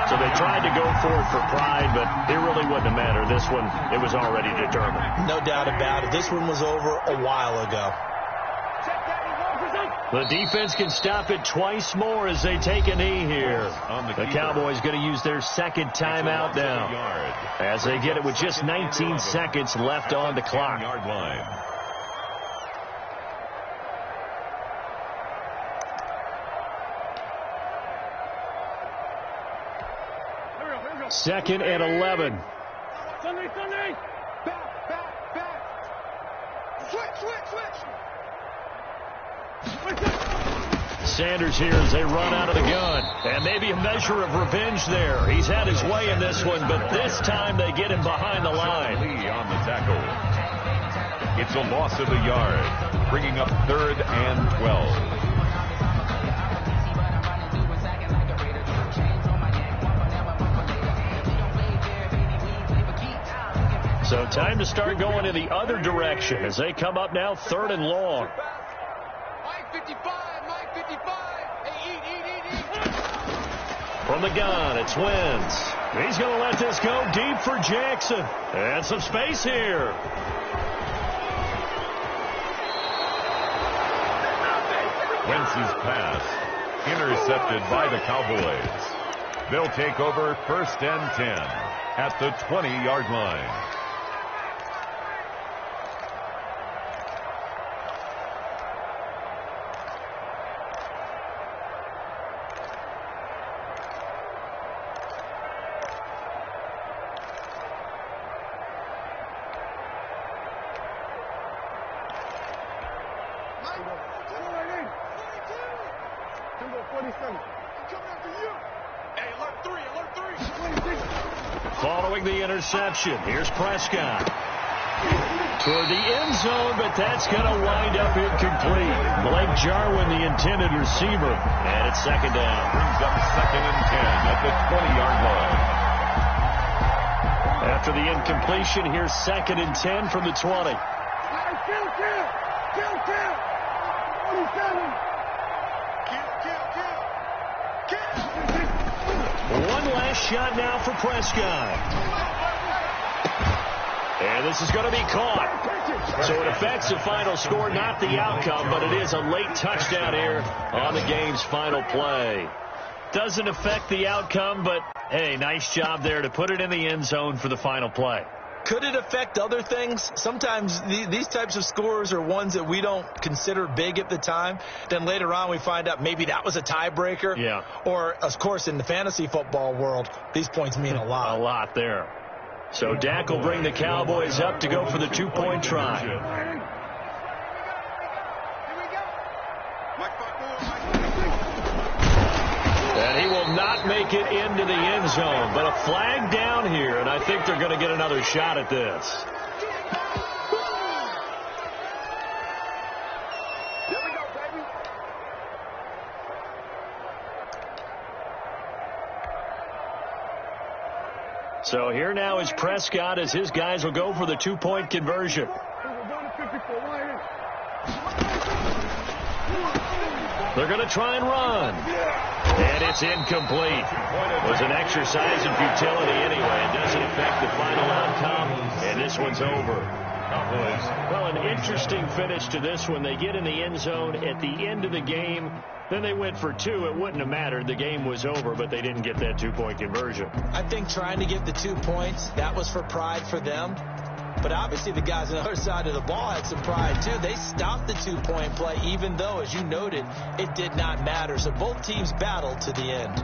S1: So they tried to go for it for pride, but it really wouldn't matter. This one, it was already determined.
S3: No doubt about it. This one was over a while ago.
S1: The defense can stop it twice more as they take a knee here. The Cowboys going to use their second timeout now as they get it with just 19 seconds left on the clock. Second and 11.
S4: Sunday. Back. Switch.
S1: Sanders here as they run out of the gun. And maybe a measure of revenge there. He's had his way in this one, but this time they get him behind the line.
S2: Lee on the tackle. It's a loss of a yard, bringing up 3rd and 12.
S1: So time to start going in the other direction as they come up now 3rd and long.
S4: Mike 55. Hey, eat.
S1: From the gun, it's Wentz. He's going to let this go deep for Jackson. And some space here.
S2: Wentz's pass intercepted by the Cowboys. They'll take over 1st and 10 at the 20-yard line.
S1: Following the interception, here's Prescott. Toward the end zone, but that's going to wind up incomplete. Blake Jarwin, the intended receiver. And it's second down.
S2: Brings up 2nd and 10 at the 20-yard line.
S1: After the incompletion, here's 2nd and 10 from the 20.
S4: Kill. 47.
S1: One last shot now for Prescott. And this is going to be caught. So it affects the final score, not the outcome, but it is a late touchdown here on the game's final play. Doesn't affect the outcome, but, hey, nice job there to put it in the end zone for the final play.
S3: Could it affect other things? Sometimes these types of scores are ones that we don't consider big at the time. Then later on we find out maybe that was a tiebreaker.
S1: Yeah.
S3: Or, of course, in the fantasy football world, these points mean a lot.
S1: A lot there. So Dak will bring the Cowboys up to go for the 2-point try. And he will not make it into the end zone, but a flag down here, and I think they're going to get another shot at this.
S4: There we go, baby.
S1: So here now is Prescott as his guys will go for the 2-point conversion. They're going to try and run. And it's incomplete. It was an exercise in futility anyway. It doesn't affect the final outcome, and this one's over. Well, an interesting finish to this one. They get in the end zone at the end of the game. Then they went for two. It wouldn't have mattered. The game was over, but they didn't get that two-point conversion.
S3: I think trying to get the 2 points, that was for pride for them. But obviously the guys on the other side of the ball had some pride, too. They stopped the two-point play, even though, as you noted, it did not matter. So both teams battled to the end.